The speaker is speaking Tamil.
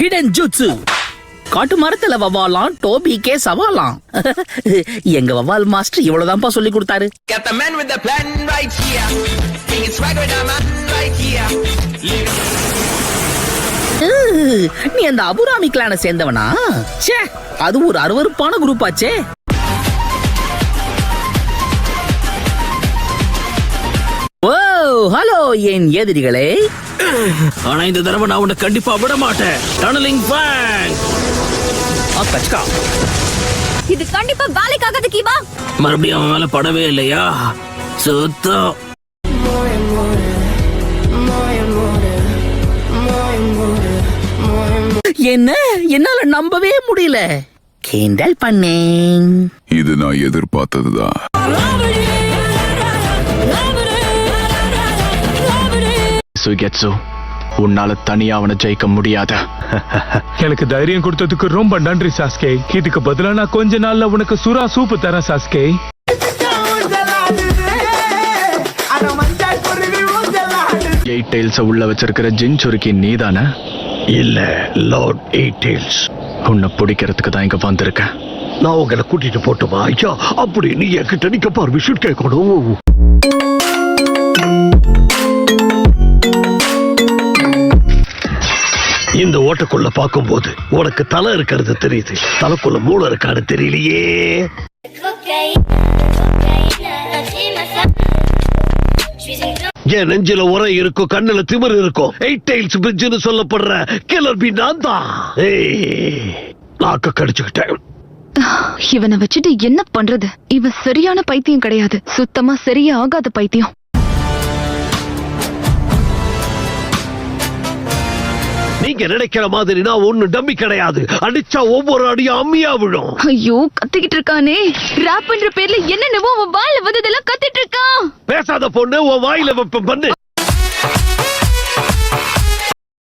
Hidden jutsu. காட்டு மரத்துல வவாலாம், டோபிக்கே சவாலாம். எங்க வவால் மாஸ்டர் இவ்வளவுதான்ப்பா சொல்லி கொடுத்தாரு. Got the man with the plan right here. King is swag with the man right here. நீ அந்த அபுராமி கிளான சேர்ந்தவனா? ச்சே, அது ஒரு அருவருப்பான குரூப் ஆச்சே. ஓ ஹலோ என் எதிரிகளே. ஆனா இந்த தடவை நான் உன்னை கண்டிப்பா விட மாட்டேன். Tunnelling fang. கச்கா. இது கண்டிப்பா வேலைக்காகாது கீவா. மறுபடியும் அவன் மேல படவே இல்லையா? சுத்தம். என்ன என்னால நம்பவே முடியல. கிண்டல் பண்ணேன். இது நான் எதிர்பார்த்ததுதான். சுகெட்சு, உன்னால தனியா அவனை ஜெயிக்க முடியாத. எனக்கு தைரியம் கொடுத்ததுக்கு ரொம்ப நன்றி சாஸ்கே. இதுக்கு பதிலா நான் கொஞ்ச நாள்ல உனக்கு சுறா சூப்பு தரேன் சாஸ்கே. எயிட் டெயில்ஸ் உள்ள வச்சிருக்கிற ஜின்சுருக்கி நீதானே? இல்ல, லார்ட் எயிட் டெயில்ஸ். உன்னை பிடிக்கிறதுக்கு தான் இங்க வந்திருக்கேன். நான் உங்களை கூட்டிட்டு போட்டுமா? ஐயா, அப்படி நீ என்கிட்ட நிக்க பர்மிஷன் கேட்கணும். இந்த ஓட்டக்குள்ள பாக்கும்போது உனக்கு தலை இருக்கிறது தெரியுது, தலைக்குள்ள மூளை இருக்கான்னு தெரியலையே. என் நெஞ்சில உரை இருக்கும், கண்ணுல திமிர் இருக்கும். எயிட் டெயில்ஸ் பிரிட்ஜ்னு சொல்லப்படுற கில்லர் பி நான் தான். நாக்க கடிச்சுக்கிட்டேன். இவனை வச்சுட்டு என்ன பண்றது? இவன் சரியான பைத்தியம் கிடையாது, சுத்தமா சரியா ஆகாத பைத்தியம். நீங்க நினைக்கிற மாதிரி நான் ஒண்ணு டம்மி கிடையாது. அடிச்சா ஒவ்வொரு அடியும் அம்மியா விழும். ஐயோ, கத்திக்கிட்டு இருக்கானே. ராப்ன்ற பேர்ல என்னென்னவோ அவன் வாயில வந்ததெல்லாம் கத்திட்டு இருக்கான். பேசாத பொண்ணு, உன் வாயில வெப்பம் பண்ணு.